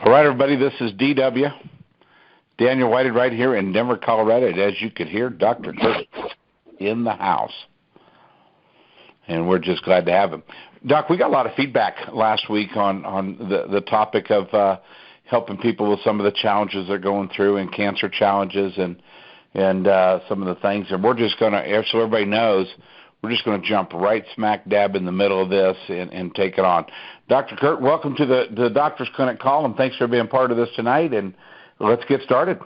All right, everybody, this is DW. Daniel Whited right here in Denver, Colorado. And as you could hear, Dr. Kurt in the house. And we're just glad to have him. Doc, we got a lot of feedback last week on the topic of helping people with some of the challenges they're going through and cancer challenges and some of the things. And we're just going to, so everybody knows, we're just going to jump right smack dab in the middle of this and take it on. Dr. Kurt, welcome to the Doctor's Clinic call, and thanks for being part of this tonight. And let's get started.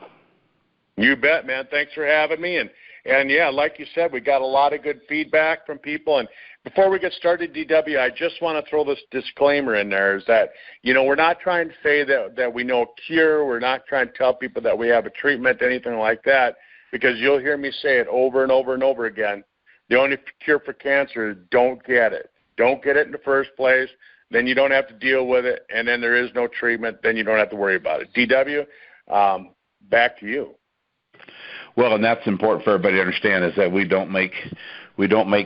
You bet, man. Thanks for having me. And yeah, like you said, we got a lot of good feedback from people. And before we get started, DW, I just want to throw this disclaimer in there is that, we're not trying to say that we know a cure. We're not trying to tell people that we have a treatment, anything like that, because you'll hear me say it over and over and over again. The only cure for cancer is don't get it. Don't get it in the first place. Then you don't have to deal with it. And then there is no treatment. Then you don't have to worry about it. DW, back to you. Well, and that's important for everybody to understand is that we don't make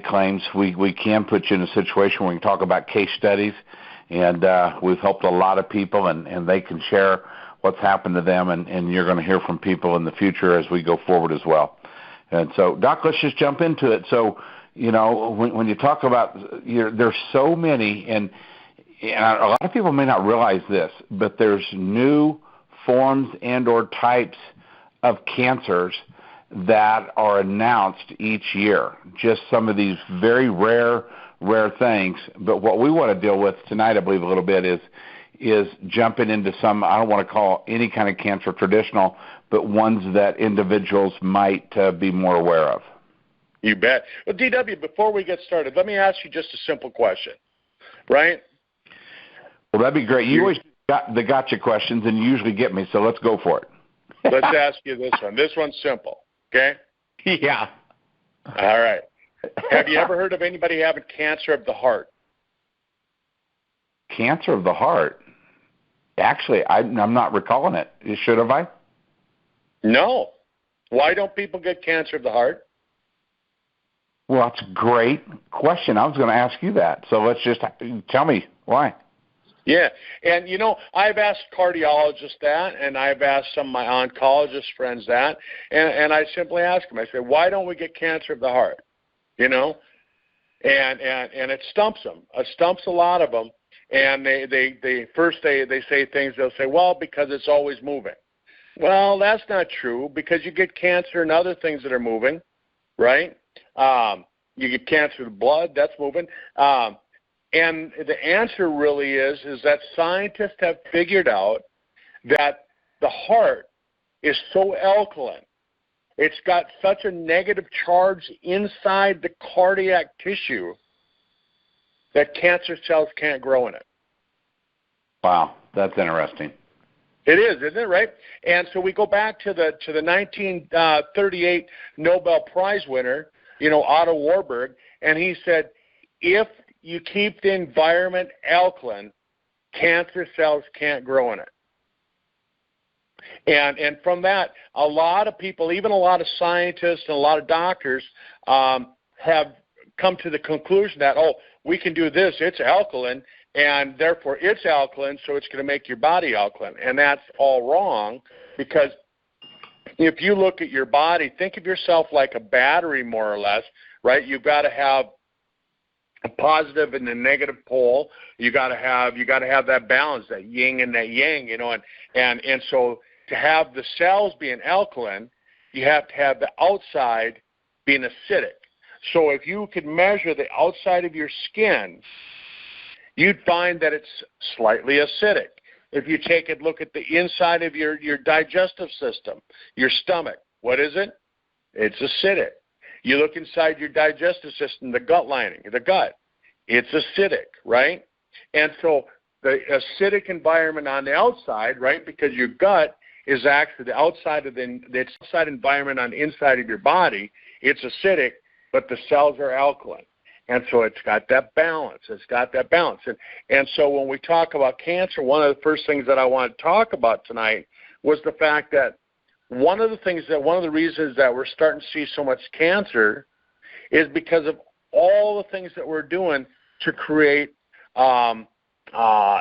claims. We can put you in a situation where we can talk about case studies, and we've helped a lot of people, and they can share what's happened to them, and you're going to hear from people in the future as we go forward as well. And so, Doc, let's just jump into it. So, when you talk about, there's so many, and a lot of people may not realize this, but there's new forms and or types of cancers that are announced each year. Just some of these very rare things. But what we want to deal with tonight, I believe, a little bit is jumping into some, I don't want to call any kind of cancer traditional, but ones that individuals might be more aware of. You bet. Well, DW, before we get started, let me ask you just a simple question, right? Well, that'd be great. You always got the gotcha questions, and you usually get me, so let's go for it. Let's ask you this one. This one's simple, okay? Yeah. All right. Have you ever heard of anybody having cancer of the heart? Cancer of the heart? Actually, I'm not recalling it. Should have I? No. Why don't people get cancer of the heart? Well, that's a great question. I was going to ask you that. So let's just tell me why. Yeah, and I've asked cardiologists that, and I've asked some of my oncologist friends that, and I simply ask them, I say, why don't we get cancer of the heart? And it stumps them. It stumps a lot of them, and they first say things, they'll say, well, because it's always moving. Well, that's not true, because you get cancer and other things that are moving, right? You get cancer of the blood, that's moving. And the answer really is that scientists have figured out that the heart is so alkaline. It's got such a negative charge inside the cardiac tissue that cancer cells can't grow in it. Wow, that's interesting. It is, isn't it, right? And so we go back to the 1938 Nobel Prize winner, Otto Warburg, and he said, if you keep the environment alkaline, cancer cells can't grow in it. And from that, a lot of people, even a lot of scientists and a lot of doctors have come to the conclusion that, we can do this, it's alkaline, and therefore it's alkaline, so it's going to make your body alkaline. And that's all wrong, because if you look at your body, think of yourself like a battery, more or less, right? You've got to have a positive and a negative pole. You got to have that balance, that yin and that yang, and so to have the cells being alkaline, you have to have the outside being acidic. So if you could measure the outside of your skin, you'd find that it's slightly acidic. If you take a look at the inside of your digestive system, your stomach, what is it? It's acidic. You look inside your digestive system, the gut lining, the gut, it's acidic, right? And so the acidic environment on the outside, right, because your gut is actually the outside of the outside environment on the inside of your body, it's acidic, but the cells are alkaline. And so it's got that balance. And so when we talk about cancer, one of the first things that I want to talk about tonight was the fact that one of the reasons that we're starting to see so much cancer is because of all the things that we're doing to create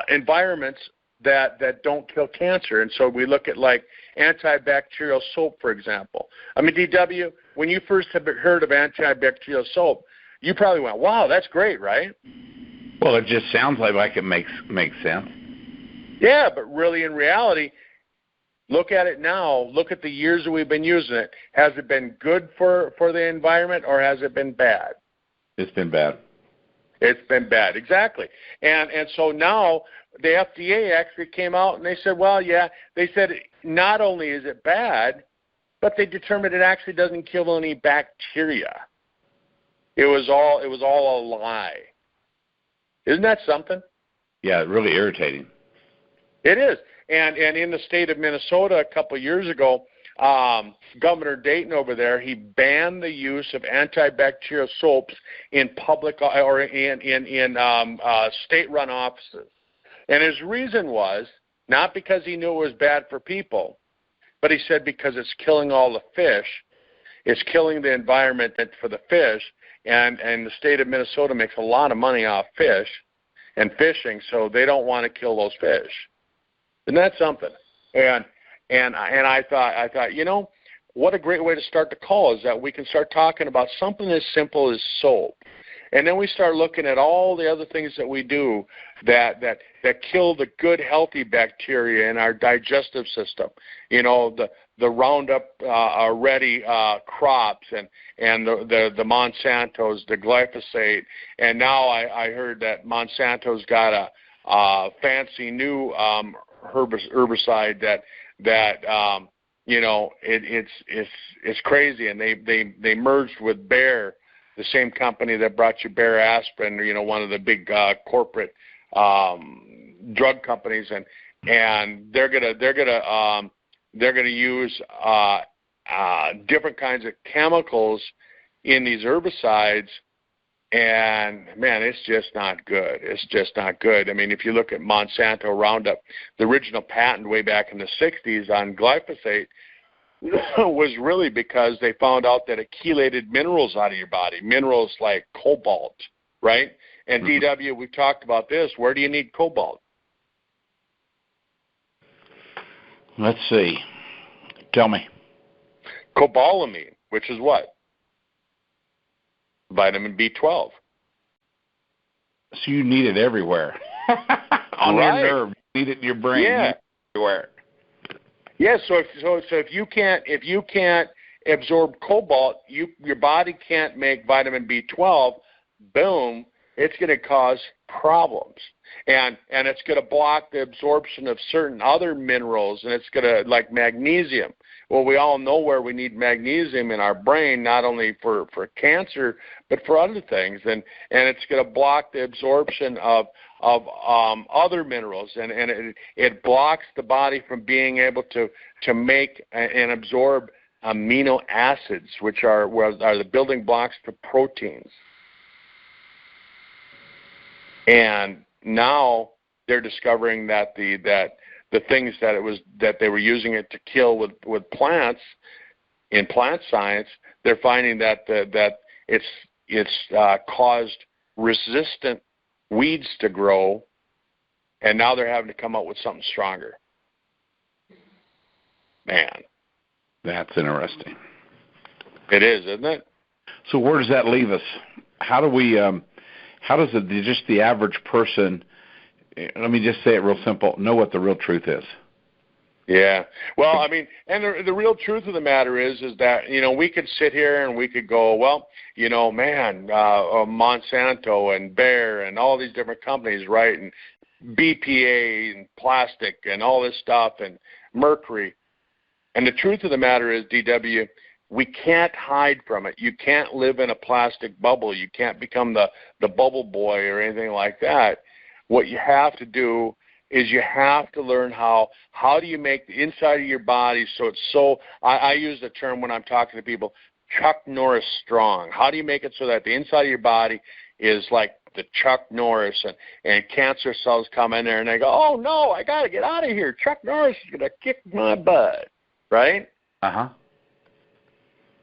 environments that don't kill cancer. And so we look at like antibacterial soap, for example. I mean, DW, when you first have heard of antibacterial soap, you probably went, wow, that's great, right? Well, it just sounds like it makes sense. Yeah, but really in reality, look at it now. Look at the years that we've been using it. Has it been good for the environment, or has it been bad? It's been bad. It's been bad, exactly. And so now the FDA actually came out and they said, well, yeah, they said not only is it bad, but they determined it actually doesn't kill any bacteria. It was all a lie. Isn't that something? Yeah, really irritating. It is. And in the state of Minnesota a couple of years ago, Governor Dayton over there, he banned the use of antibacterial soaps in public or in state-run offices. And his reason was not because he knew it was bad for people, but he said because it's killing all the fish, it's killing the environment for the fish, and the state of Minnesota makes a lot of money off fish and fishing, so they don't want to kill those fish. Isn't that something? And I thought, you know, what a great way to start the call is that we can start talking about something as simple as soap. And then we start looking at all the other things that we do that kill the good, healthy bacteria in our digestive system. You know, the Roundup ready crops and the Monsantos, the glyphosate. And now I heard that Monsanto's got a fancy new herbicide that you know, it's crazy, and they merged with Bayer, the same company that brought you Bayer aspirin, you know, one of the big corporate drug companies, and they're gonna use different kinds of chemicals in these herbicides. And, man, it's just not good. It's just not good. I mean, if you look at Monsanto Roundup, the original patent way back in the 60s on glyphosate was really because they found out that it chelated minerals out of your body, minerals like cobalt, right? And DW, we've talked about this. Where do you need cobalt? Let's see. Tell me. Cobalamin, which is what? Vitamin B12. So you need it everywhere. On your nerve. You need it in your brain. Yeah. You need it everywhere. Yeah, so if you can't absorb cobalt, your body can't make vitamin B12, boom, it's going to cause problems. And it's going to block the absorption of certain other minerals, and it's going to, like magnesium. Well, we all know where we need magnesium in our brain, not only for cancer, but for other things. And it's going to block the absorption of other minerals, and it blocks the body from being able to make and absorb amino acids, which are the building blocks for proteins. And now they're discovering that the things that they were using it to kill with plants in plant science, they're finding that it's caused resistant weeds to grow, and now they're having to come up with something stronger. Man, that's interesting. It is, isn't it? So where does that leave us? How do we? How does just the average person? Let me just say it real simple. Know what the real truth is. Yeah. Well, I mean, and the real truth of the matter is that, you know, we could sit here and we could go, well, you know, man, Monsanto and Bayer and all these different companies, right, and BPA and plastic and all this stuff and mercury. And the truth of the matter is, DW, we can't hide from it. You can't live in a plastic bubble. You can't become the bubble boy or anything like that. What you have to do is you have to learn how do you make the inside of your body so it's so, I use the term when I'm talking to people, Chuck Norris strong. How do you make it so that the inside of your body is like the Chuck Norris, and cancer cells come in there and they go, oh, no, I got to get out of here. Chuck Norris is going to kick my butt, right? Uh-huh.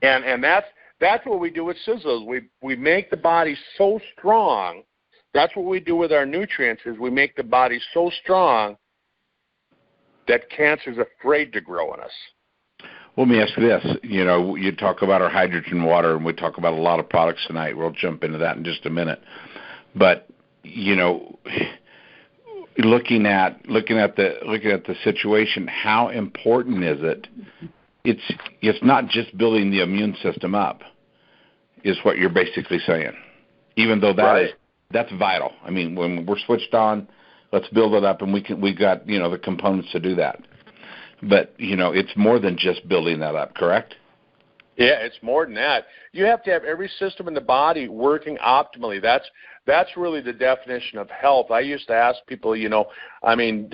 And that's what we do with Sisel. We make the body so strong. That's what we do with our nutrients, is we make the body so strong that cancer's afraid to grow in us. Let me ask you this. You know, you talk about our hydrogen water, and we talk about a lot of products tonight. We'll jump into that in just a minute. But, you know, looking at the situation, how important is it? It's not just building the immune system up, is what you're basically saying. Even though that's vital. I mean, when we're switched on, let's build it up, and we got, you know, the components to do that. But, you know, it's more than just building that up, correct? Yeah, it's more than that. You have to have every system in the body working optimally. That's really the definition of health. I used to ask people, you know, I mean,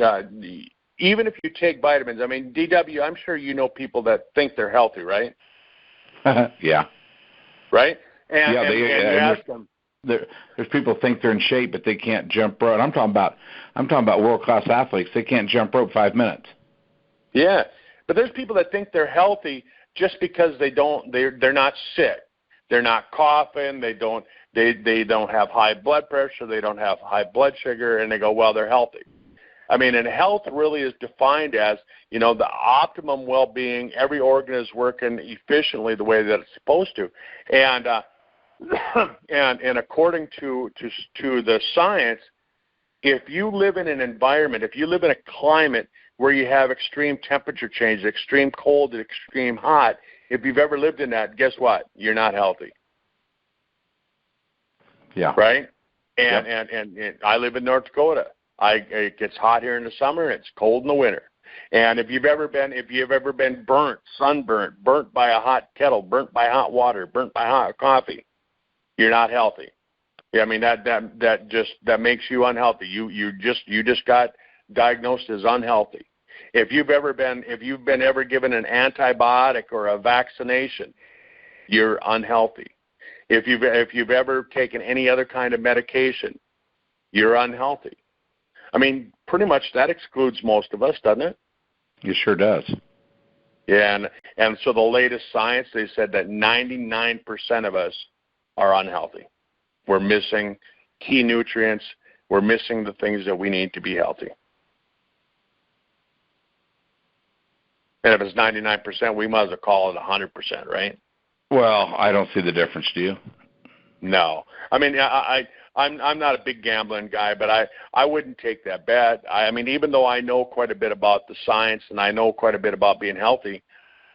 even if you take vitamins, I mean, DW, I'm sure you know people that think they're healthy, right? Yeah. Right? And you ask them. There's people think they're in shape, but they can't jump rope. I'm talking about world-class athletes. They can't jump rope 5 minutes. Yeah, but there's people that think they're healthy just because they're not sick, they're not coughing, they don't have high blood pressure, they don't have high blood sugar, and they go, well, they're healthy. I mean, and health really is defined as, you know, the optimum well-being. Every organ is working efficiently the way that it's supposed to, and according to the science, if you live in an environment, if you live in a climate where you have extreme temperature changes, extreme cold and extreme hot, if you've ever lived in that, guess what? You're not healthy. Yeah. Right? And I live in North Dakota. It gets hot here in the summer, and it's cold in the winter. And if you've ever been burnt, sunburnt, burnt by a hot kettle, burnt by hot water, burnt by hot coffee, you're not healthy. Yeah, I mean that makes you unhealthy. You just got diagnosed as unhealthy. If you've been ever given an antibiotic or a vaccination, you're unhealthy. If you've ever taken any other kind of medication, you're unhealthy. I mean, pretty much that excludes most of us, doesn't it? It sure does. Yeah, and so the latest science, they said that 99% of us are unhealthy. We're missing key nutrients. We're missing the things that we need to be healthy. And if it's 99%, we might as well call it 100%, right? Well, I don't see the difference, do you? No. I mean, I'm not a big gambling guy, but I wouldn't take that bet. I mean, even though I know quite a bit about the science and I know quite a bit about being healthy,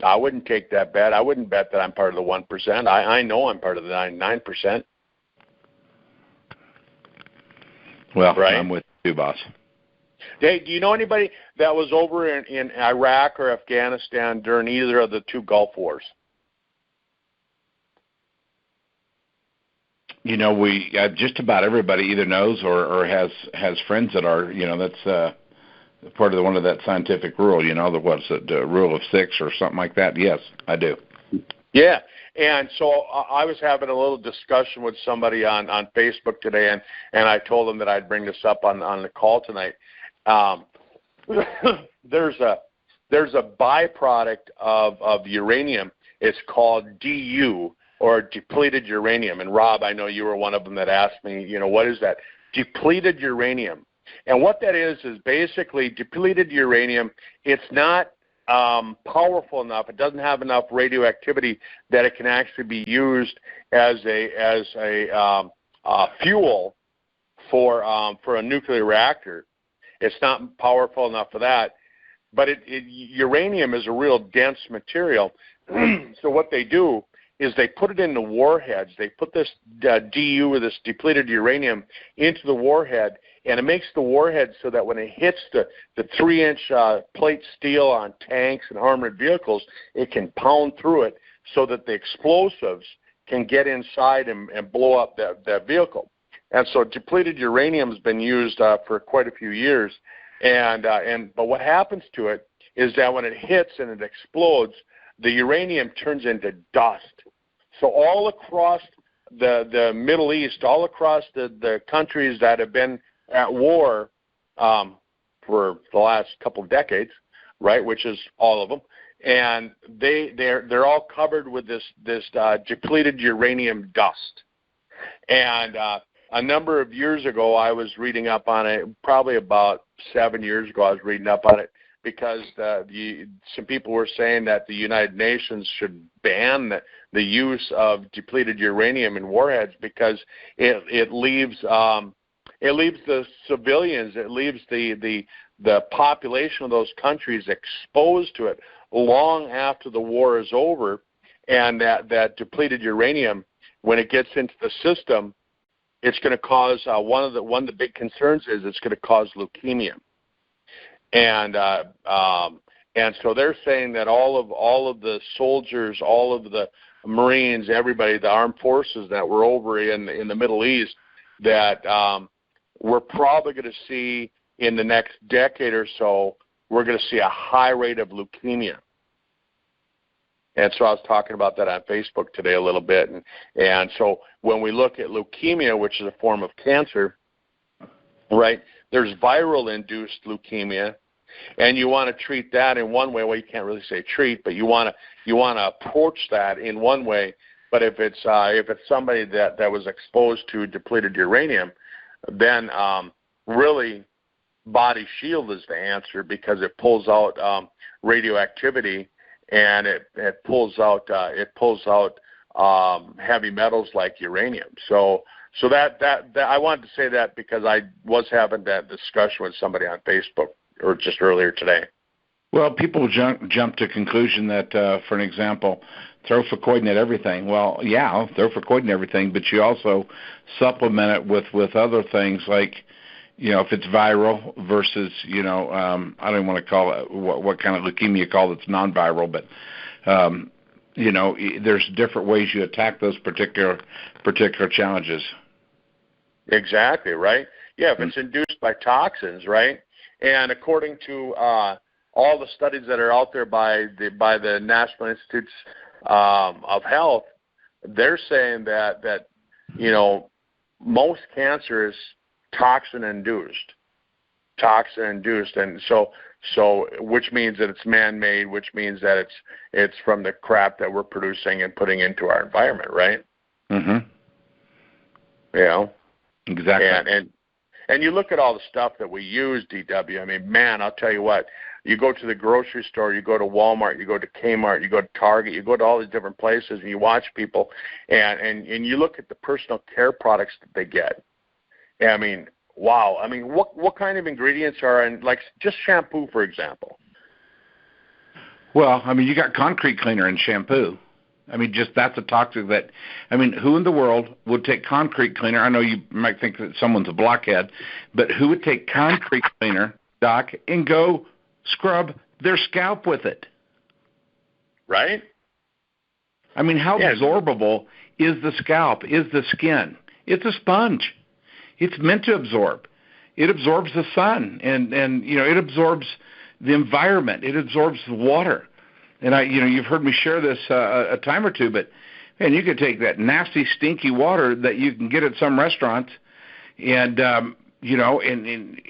I wouldn't take that bet. I wouldn't bet that I'm part of the 1%. I know I'm part of the 99%. Well, right? I'm with you, boss. Hey, do you know anybody that was over in Iraq or Afghanistan during either of the two Gulf Wars? You know, we just about everybody either knows or has friends that are, you know, that's part of one of that scientific rule, you know, the rule of 6 or something like that. Yes, I do. Yeah, and so I was having a little discussion with somebody on Facebook today, and I told them that I'd bring this up on the call tonight. There's a byproduct of uranium. It's called DU, or depleted uranium. And Rob, I know you were one of them that asked me, you know, what is that? Depleted uranium. And what that is basically depleted uranium. It's not powerful enough. It doesn't have enough radioactivity that it can actually be used as a fuel for a nuclear reactor. It's not powerful enough for that. But uranium is a real dense material. So what they do is they put it in the warheads. They put this DU, or this depleted uranium, into the warhead, and it makes the warhead so that when it hits the 3-inch plate steel on tanks and armored vehicles, it can pound through it so that the explosives can get inside and blow up that vehicle. And so depleted uranium has been used for quite a few years. But what happens to it is that when it hits and it explodes, the uranium turns into dust. So all across the Middle East, all across the countries that have been at war for the last couple of decades, right, which is all of them, and they're all covered with this depleted uranium dust. And a number of years ago, I was reading up on it, probably about 7 years ago, I was reading up on it. because some people were saying that the United Nations should ban the use of depleted uranium in warheads because it leaves the civilians, it leaves the population of those countries exposed to it long after the war is over, and that depleted uranium, when it gets into the system, it's going to cause one of the big concerns is it's going to cause leukemia, and so they're saying that all of the soldiers, all of the Marines, everybody, the armed forces that were over in the Middle East, that we're probably going to see in the next decade or so, we're going to see a high rate of leukemia. And so I was talking about that on Facebook today a little bit. And so when we look at leukemia, which is a form of cancer, right, there's viral-induced leukemia, and you want to treat that in one way. Well, you can't really say treat, but you want to approach that in one way. But if it's somebody that was exposed to depleted uranium, then really body shield is the answer, because it pulls out radioactivity, and it pulls out heavy metals like uranium. So that I wanted to say that because I was having that discussion with somebody on Facebook or just earlier today. Well, people jump to conclusion that, for an example, throw Fucoidan everything. Well, yeah, throw Fucoidan everything, but you also supplement it with other things like, if it's viral versus, I don't even want to call it what kind of leukemia you call it's non-viral, but, there's different ways you attack those particular challenges. Exactly, right? Yeah, if it's induced by toxins, right? And according to all the studies that are out there by the National Institutes of Health, they're saying that most cancer is toxin induced, and so which means that it's man-made, which means that it's from the crap that we're producing and putting into our environment, right? Mhm. Exactly. And you look at all the stuff that we use, DW. I mean, man, I'll tell you what. You go to the grocery store, you go to Walmart, you go to Kmart, you go to Target, you go to all these different places, and you watch people, and you look at the personal care products that they get. I mean, wow. I mean, what kind of ingredients are in, like, just shampoo, for example? Well, I mean, you got concrete cleaner in shampoo. I mean, just that's a toxic who in the world would take concrete cleaner? I know you might think that someone's a blockhead, but who would take concrete cleaner, Doc, and go scrub their scalp with it? Right? I mean, how absorbable is the scalp, is the skin? It's a sponge. It's meant to absorb. It absorbs the sun, and it absorbs the environment. It absorbs the water. And you've heard me share this a time or two, but man, you could take that nasty, stinky water that you can get at some restaurants, and and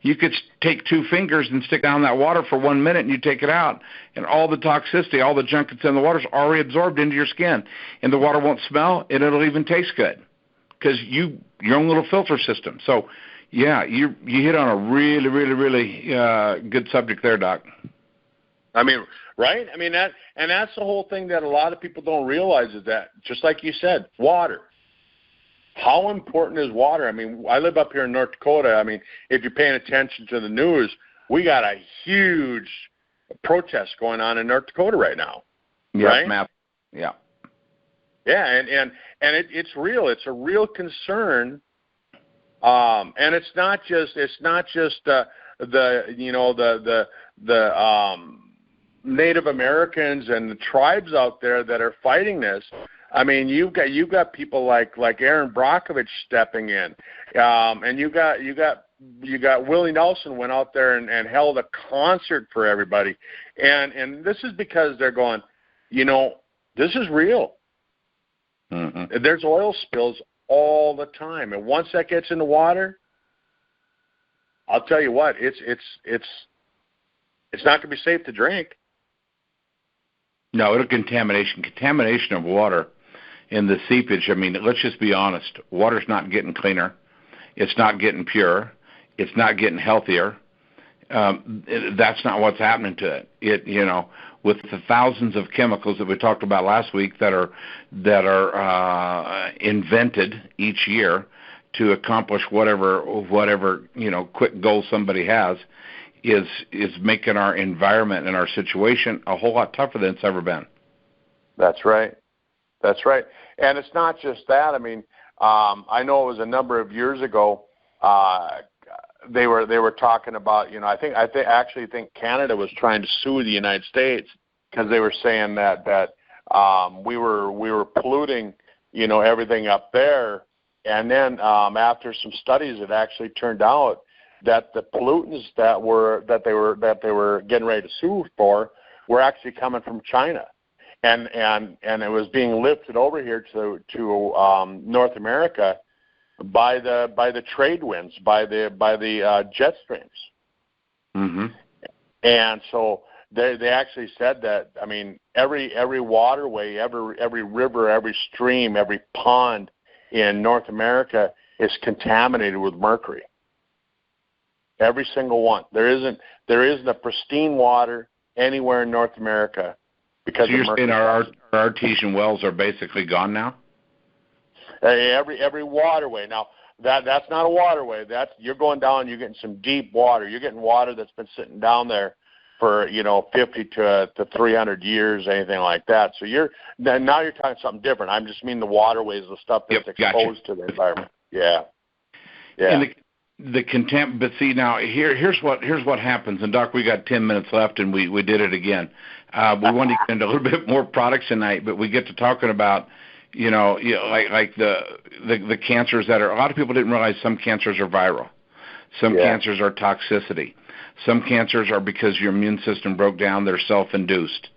you could take 2 fingers and stick down that water for 1 minute, and you take it out, and all the toxicity, all the junk that's in the water is already absorbed into your skin, and the water won't smell, and it'll even taste good because your own little filter system. So, yeah, you hit on a really, really, really good subject there, Doc. I mean, right? I mean, that's the whole thing that a lot of people don't realize is that, just like you said, water. How important is water? I mean, I live up here in North Dakota. I mean, if you're paying attention to the news, we got a huge protest going on in North Dakota right now. Yeah, right? Matt. Yeah. Yeah, and it's real. It's a real concern. And it's not just the Native Americans and the tribes out there that are fighting this. I mean, you've got people like Aaron Brockovich stepping in, and you got Willie Nelson went out there and held a concert for everybody, and this is because they're going, this is real. Mm-hmm. There's oil spills all the time, and once that gets in the water, I'll tell you what, it's not going to be safe to drink. No, it'll contamination of water in the seepage. I mean, let's just be honest. Water's not getting cleaner. It's not getting pure. It's not getting healthier. That's not what's happening to it. With the thousands of chemicals that we talked about last week that are invented each year to accomplish whatever quick goal somebody has, is making our environment and our situation a whole lot tougher than it's ever been. That's right. That's right. And it's not just that. I mean, I know it was a number of years ago. They were talking about, I think Canada was trying to sue the United States because they were saying that we were polluting, everything up there. And then after some studies, it actually turned out that the pollutants that they were getting ready to sue for were actually coming from China. And it was being lifted over here to North America by the trade winds, by the jet streams. Mm-hmm. And so they actually said that, I mean, every waterway, every river, every stream, every pond in North America is contaminated with mercury. Every single one. There isn't a pristine water anywhere in North America because so you're of mercury. saying our artesian wells are basically gone now? Every waterway. Now that's not a waterway. You're going down. You're getting some deep water. You're getting water that's been sitting down there for 50 to 300 years, anything like that. So now you're talking something different. I just mean the waterways, the stuff that's exposed to the environment. Yeah. And the contempt. But see, now here's what happens. And Doc, we got 10 minutes left, and we did it again. We want to get into a little bit more products tonight, but we get to talking about like the cancers that are. A lot of people didn't realize some cancers are viral. Some cancers are toxicity. Some cancers are because your immune system broke down. They're self-induced.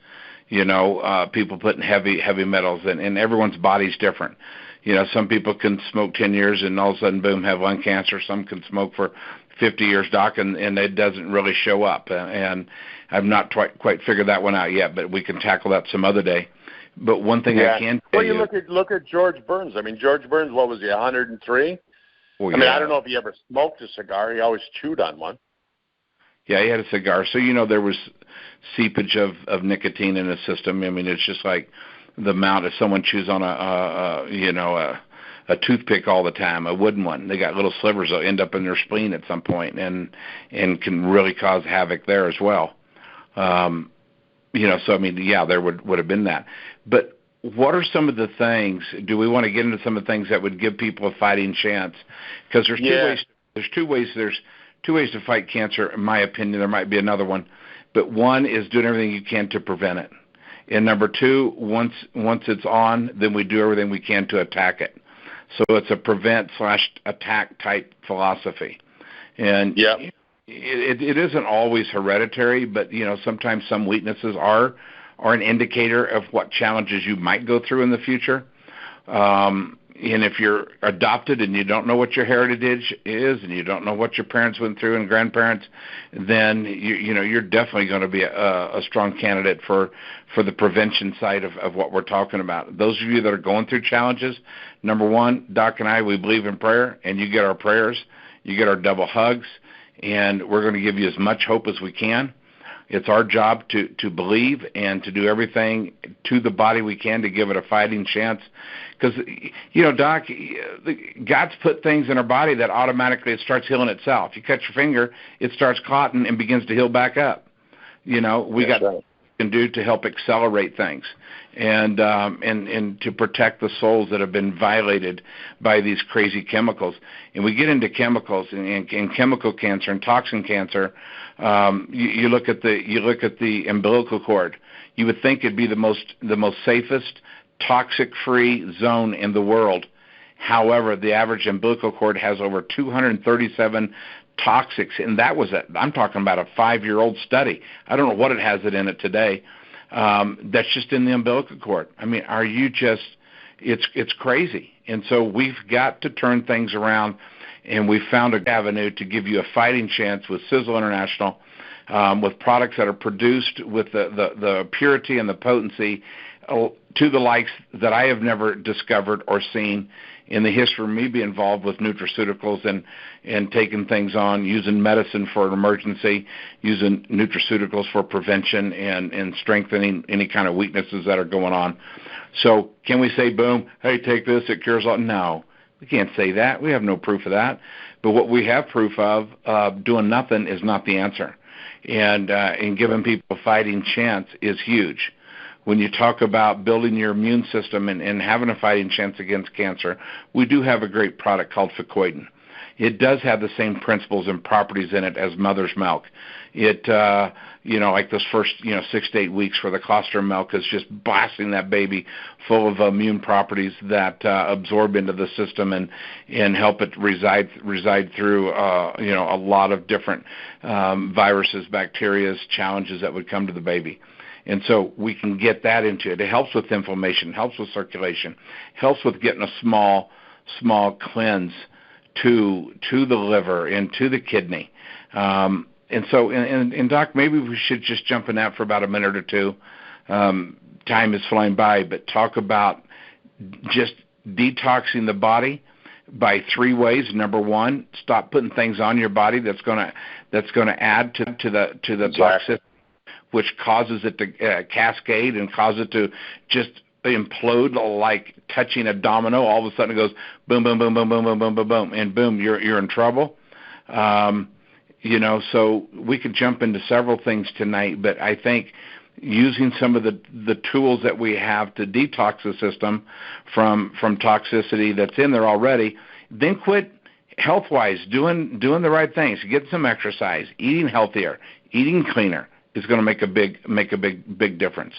People putting heavy metals in, and everyone's body's different. Some people can smoke 10 years and all of a sudden, boom, have lung cancer. Some can smoke for 50 years, Doc, and it doesn't really show up. And I've not quite figured that one out yet, but we can tackle that some other day. But one thing I can tell you. Well, look at George Burns. I mean, George Burns, what was he, 103? Well, I mean, I don't know if he ever smoked a cigar. He always chewed on one. Yeah, he had a cigar. So, there was seepage of nicotine in his system. I mean, it's just like the amount if someone chews on a toothpick all the time, a wooden one. They got little slivers that end up in their spleen at some point and can really cause havoc there as well. So, I mean, there would have been that. But what are some of the things, do we want to get into some of the things that would give people a fighting chance? Because there's two ways to fight cancer, in my opinion. There might be another one. But one is doing everything you can to prevent it. And number two, once it's on, then we do everything we can to attack it. So it's a prevent/attack type philosophy. And it isn't always hereditary, but, sometimes some weaknesses are an indicator of what challenges you might go through in the future. And if you're adopted and you don't know what your heritage is and you don't know what your parents went through and grandparents, then you're definitely going to be a strong candidate for the prevention side of what we're talking about. Those of you that are going through challenges, number one, Doc and I, we believe in prayer, and you get our prayers, you get our double hugs, and we're going to give you as much hope as we can. It's our job to believe and to do everything to the body we can to give it a fighting chance. Because, Doc, God's put things in our body that automatically it starts healing itself. You cut your finger, it starts clotting and begins to heal back up. We got what we can do to help accelerate things and to protect the souls that have been violated by these crazy chemicals. And we get into chemicals and chemical cancer and toxin cancer. You look at the umbilical cord. You would think it'd be the most safest, toxic-free zone in the world. However, the average umbilical cord has over 237 toxics, and I'm talking about a 5-year-old study. I don't know what it has in it today. That's just in the umbilical cord. I mean, it's crazy. And so we've got to turn things around, and we found an avenue to give you a fighting chance with Sisel International, with products that are produced with the purity and the potency to the likes that I have never discovered or seen. in the history of me being involved with nutraceuticals and taking things on, using medicine for an emergency, using nutraceuticals for prevention and strengthening any kind of weaknesses that are going on. So can we say, boom, hey, take this, it cures all? No, we can't say that. We have no proof of that. But what we have proof of, doing nothing is not the answer. And giving people a fighting chance is huge. When you talk about building your immune system and having a fighting chance against cancer, we do have a great product called Ficoidin. It does have the same principles and properties in it as mother's milk. It, like those first, 6 to 8 weeks where the colostrum milk is just blasting that baby full of immune properties that absorb into the system and help it reside through, a lot of different viruses, bacteria, challenges that would come to the baby. And so we can get that into it. It helps with inflammation, helps with circulation, helps with getting a small cleanse to the liver and to the kidney. And so, Doc, maybe we should just jump in that for about a minute or two. Time is flying by, but talk about just detoxing the body by 3 ways. Number one, stop putting things on your body that's going to add to the toxicity, which causes it to cascade and cause it to just implode like touching a domino. All of a sudden it goes boom, boom, boom, boom, boom, boom, boom, boom, boom, and boom, you're in trouble. So we could jump into several things tonight, but I think using some of the tools that we have to detox the system from toxicity that's in there already, then quit health-wise doing the right things, get some exercise, eating healthier, eating cleaner is going to make a big difference.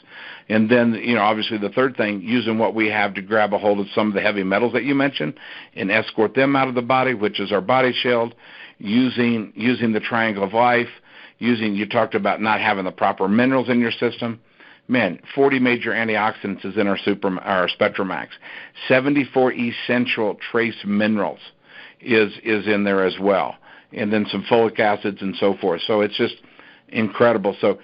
And then, obviously the third thing, using what we have to grab a hold of some of the heavy metals that you mentioned and escort them out of the body, which is our body shield, using the triangle of life, you talked about not having the proper minerals in your system. Man, 40 major antioxidants is in our SpectraMax. 74 essential trace minerals is in there as well. And then some folic acids and so forth. So it's just incredible. So,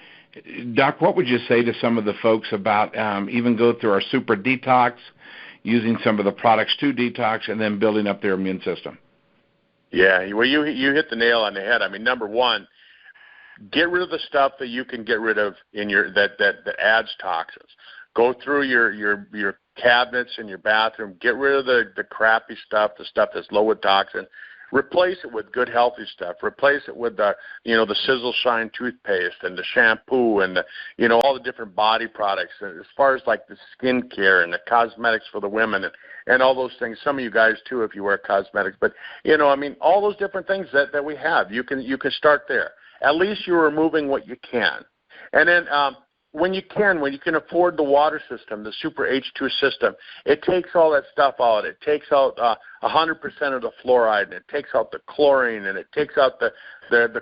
Doc, what would you say to some of the folks about even go through our super detox, using some of the products to detox, and then building up their immune system? Yeah, well, you hit the nail on the head. I mean, number one, get rid of the stuff that you can get rid of in your that adds toxins. Go through your cabinets in your bathroom. Get rid of the crappy stuff, the stuff that's low with toxin. Replace it with good, healthy stuff. Replace it with the Sisel Shine toothpaste and the shampoo and all the different body products. And as far as like the skin care and the cosmetics for the women and all those things. Some of you guys too, if you wear cosmetics. But all those different things that we have. You can start there. At least you're removing what you can, and then when you can afford the water system, the Super H2 system, it takes all that stuff out. It takes out 100% of the fluoride, and it takes out the chlorine, and it takes out the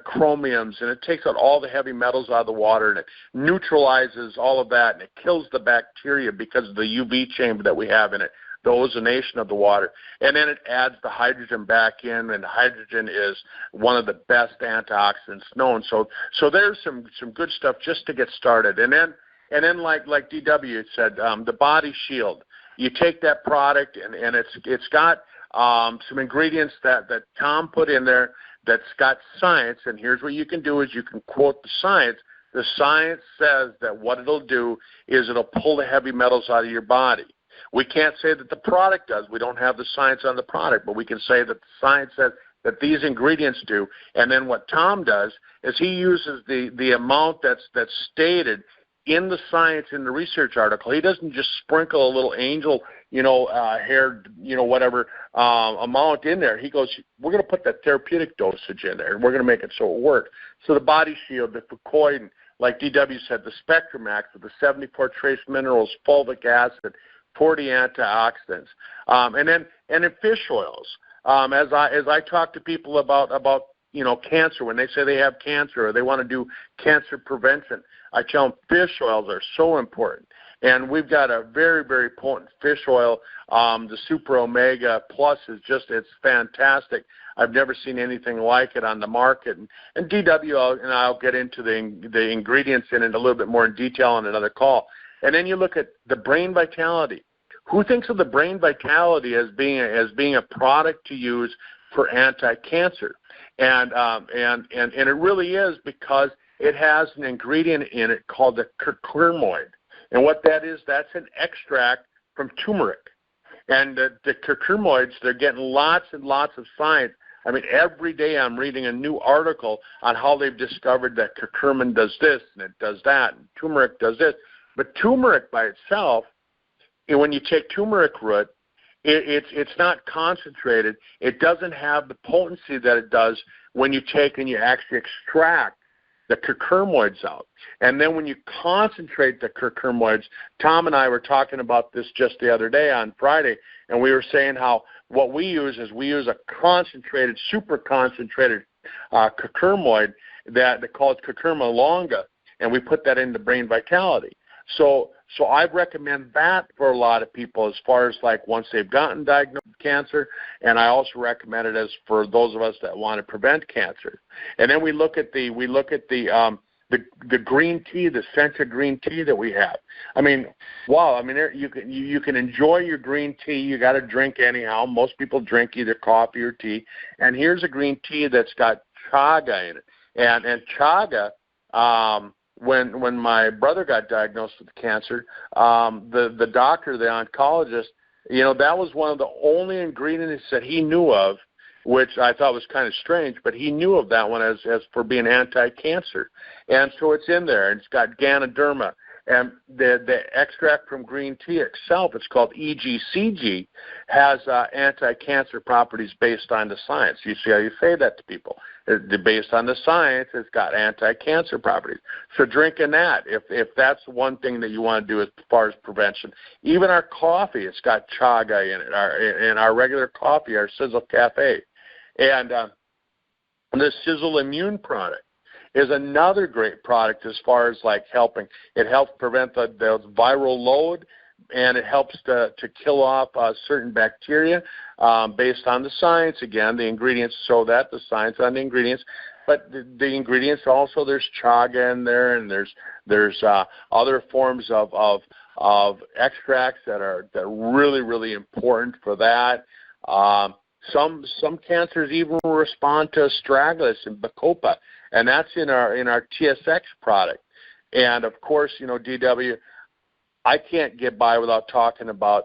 chromiums, and it takes out all the heavy metals out of the water, and it neutralizes all of that, and it kills the bacteria because of the UV chamber that we have in it, the ozonation of the water. And then it adds the hydrogen back in, and hydrogen is one of the best antioxidants known. So there's some good stuff just to get started. And then like DW said, the body shield. You take that product and it's got some ingredients that Tom put in there that's got science, and here's what you can do is you can quote the science. The science says that what it'll do is it'll pull the heavy metals out of your body. We can't say that the product does. We don't have the science on the product, but we can say that the science says that these ingredients do. And then what Tom does is he uses the amount that's stated in the science, in the research article. He doesn't just sprinkle a little angel, hair, whatever amount in there. He goes, we're going to put that therapeutic dosage in there, and we're going to make it so it works. So the body shield, the Ficoidin, like DW said, the SpectraMax with the 74 trace minerals, fulvic acid, 40 antioxidants, and then fish oils. As I talk to people about cancer, when they say they have cancer or they want to do cancer prevention, I tell them fish oils are so important. And we've got a very, very potent fish oil. The Super Omega Plus it's fantastic. I've never seen anything like it on the market. And DW and I'll get into the ingredients in it a little bit more in detail on another call. And then you look at the brain vitality. who thinks of the Brain Vitality as being a product to use for anti-cancer? And it really is, because it has an ingredient in it called the curcumoid. And what that is, that's an extract from turmeric. And the curcumoids, they're getting lots and lots of science. I mean, every day I'm reading a new article on how they've discovered that curcumin does this and it does that, and turmeric does this. But turmeric by itself, when you take turmeric root, it's not concentrated. It doesn't have the potency that it does when you take and you actually extract the curcumoids out. And then when you concentrate the curcumoids, Tom and I were talking about this just the other day on Friday, and we were saying how what we use is we use a concentrated, super concentrated curcumoid that they call it curcuma longa, and we put that into Brain Vitality. So I recommend that for a lot of people as far as like once they've gotten diagnosed with cancer, and I also recommend it as for those of us that want to prevent cancer. And then we look at the green tea, the scented green tea that we have. I mean, wow! I mean, you can enjoy your green tea. You got to drink anyhow. Most people drink either coffee or tea. And here's a green tea that's got chaga in it, and chaga. When my brother got diagnosed with cancer, the doctor, the oncologist, that was one of the only ingredients that he knew of, which I thought was kind of strange, but he knew of that one as for being anti-cancer. And so it's in there, and it's got Ganoderma. And the extract from green tea itself, it's called EGCG, has anti-cancer properties based on the science. You see how you say that to people. Based on the science, it's got anti-cancer properties. So drinking that, if that's one thing that you want to do as far as prevention. Even our coffee, it's got chaga in it. In our regular coffee, our Sisel Cafe. And the Sisel Immune product is another great product as far as like helping. It helps prevent the viral load, and it helps to kill off certain bacteria based on the science. Again, the ingredients show that, the science on the ingredients. But the ingredients also, there's chaga in there, and there's other forms of extracts that are really, really important for that. Some cancers even respond to astragalus and bacopa, and that's in our TSX product. And of course, DW, I can't get by without talking about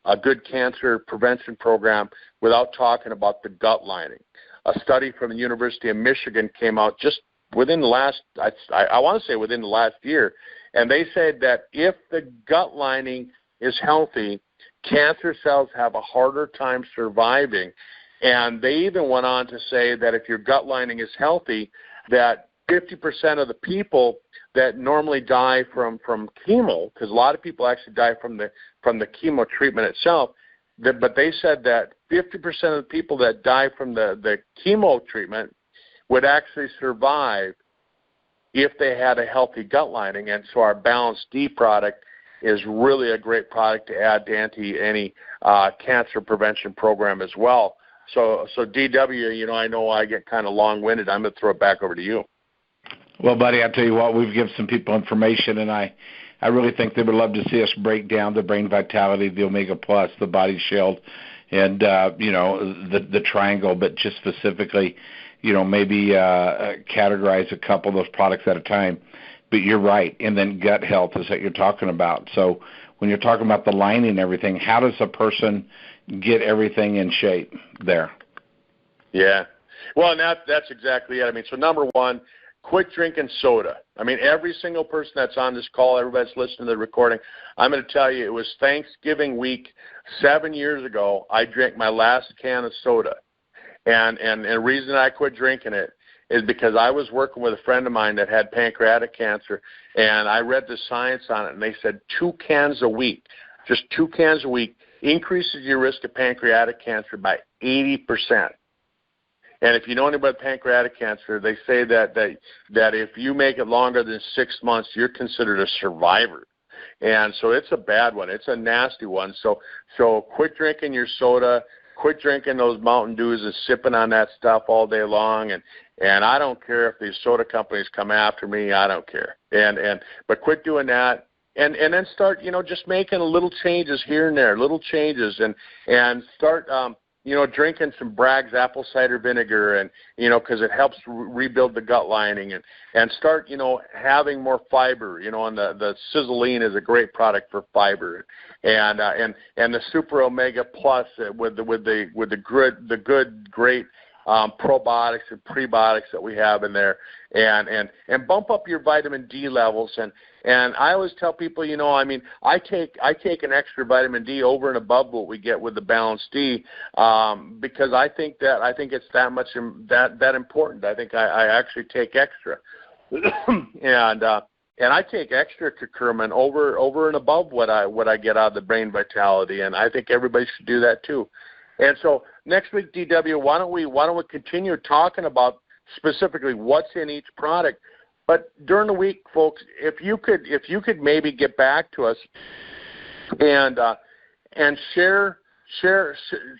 a good cancer prevention program without talking about the gut lining. A study from the University of Michigan came out just within the last, I want to say within the last year, and they said that if the gut lining is healthy, cancer cells have a harder time surviving. And they even went on to say that if your gut lining is healthy, that 50% of the people that normally die from chemo, because a lot of people actually die from the chemo treatment itself, but they said that 50% of the people that die from the chemo treatment would actually survive if they had a healthy gut lining. And so our Balanced D product is really a great product to add to any cancer prevention program as well. So DW, I know I get kind of long-winded. I'm going to throw it back over to you. Well, buddy, I'll tell you what, we've given some people information, and I really think they would love to see us break down the Brain Vitality, the Omega Plus, the Body Shield, and, the Triangle, but just specifically, maybe categorize a couple of those products at a time. But you're right, and then gut health is what you're talking about. So when you're talking about the lining and everything, how does a person get everything in shape there? Yeah. Well, and that's exactly it. I mean, so number one, quit drinking soda. I mean, every single person that's on this call, everybody's listening to the recording, I'm going to tell you, it was Thanksgiving week 7 years ago, I drank my last can of soda. And the reason I quit drinking it is because I was working with a friend of mine that had pancreatic cancer, and I read the science on it, and they said 2 cans a week, just 2 cans a week, increases your risk of pancreatic cancer by 80%. And if you know anybody with pancreatic cancer, they say that if you make it longer than 6 months, you're considered a survivor. And so it's a bad one. It's a nasty one. So quit drinking your soda. Quit drinking those Mountain Dews and sipping on that stuff all day long. And I don't care if these soda companies come after me. I don't care. But quit doing that. and then start, just making little changes here and there, little changes, and start, drinking some Bragg's apple cider vinegar, and, because it helps rebuild the gut lining, and start, having more fiber, and the Siseline is a great product for fiber, and the Super Omega Plus with the great probiotics and prebiotics that we have in there, and bump up your vitamin D levels. And I always tell people, I take an extra vitamin D over and above what we get with the Balance D, because I think it's that much that important. I think I actually take extra, and I take extra curcumin over and above what I get out of the Brain Vitality, and I think everybody should do that too. And so next week, DW, why don't we continue talking about specifically what's in each product? But during the week, folks, if you could maybe get back to us and share,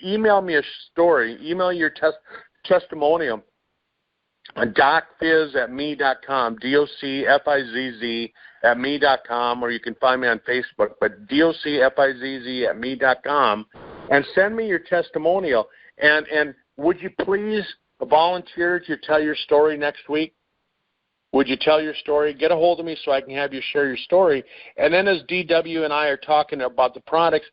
email me a story, email your testimonial on docfizz@me.com, docfizz@me.com, or you can find me on Facebook, but docfizz@me.com, and send me your testimonial. And would you please volunteer to tell your story next week? Would you tell your story? Get a hold of me so I can have you share your story. And then as DW and I are talking about the products,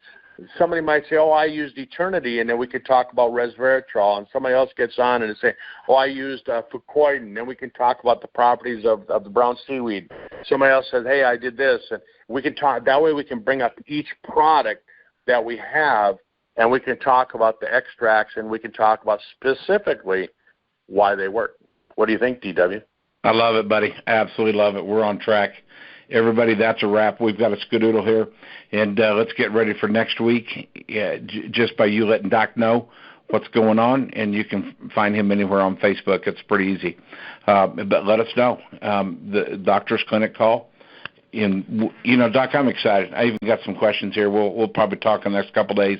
somebody might say, I used Eternity, and then we could talk about resveratrol. And somebody else gets on and say, I used fucoid, and then we can talk about the properties of the brown seaweed. Somebody else says, hey, I did this. And we can talk. That way we can bring up each product that we have, and we can talk about the extracts, and we can talk about specifically why they work. What do you think, DW? I love it, buddy. Absolutely love it. We're on track. Everybody, that's a wrap. We've got a skedoodle here, and let's get ready for next week. Yeah, just by you letting Doc know what's going on, and you can find him anywhere on Facebook. It's pretty easy. But let us know. The doctor's clinic call. And, Doc, I'm excited. I even got some questions here. We'll probably talk in the next couple of days.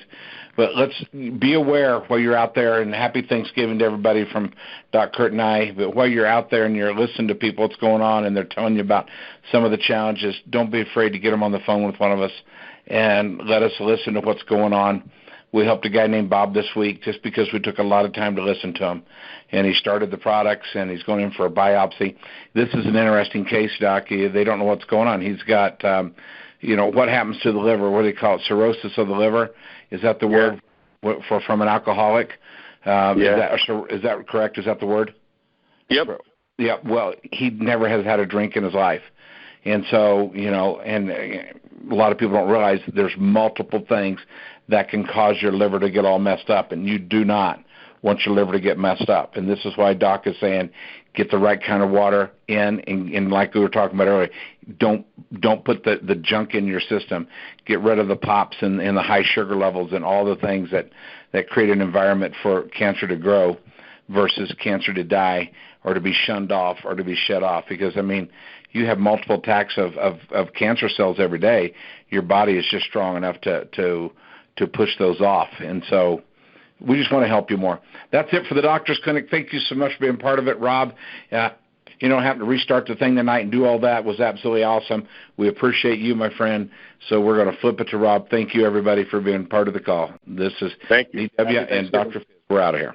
But let's be aware while you're out there, and happy Thanksgiving to everybody from Doc Kurt and I. But while you're out there and you're listening to people, what's going on, and they're telling you about some of the challenges, don't be afraid to get them on the phone with one of us and let us listen to what's going on. We helped a guy named Bob this week just because we took a lot of time to listen to him. And he started the products, and he's going in for a biopsy. This is an interesting case, Doc. They don't know what's going on. He's got, what happens to the liver? What do they call it? Cirrhosis of the liver? Is that the word from an alcoholic? Is that correct? Is that the word? Yep. Yeah. Well, he never has had a drink in his life. And so, and a lot of people don't realize there's multiple things that can cause your liver to get all messed up, and you do not want your liver to get messed up. And this is why Doc is saying get the right kind of water in, and like we were talking about earlier, don't put the junk in your system. Get rid of the pops and the high sugar levels and all the things that create an environment for cancer to grow versus cancer to die or to be shunned off or to be shed off. Because, you have multiple attacks of cancer cells every day. Your body is just strong enough to push those off. And so we just want to help you more. That's it for the Doctor's Clinic. Thank you so much for being part of it, Rob. Having to restart the thing tonight and do all that was absolutely awesome. We appreciate you, my friend. So we're going to flip it to Rob. Thank you, everybody, for being part of the call. This is DW and Dr. Fizz. We're out of here.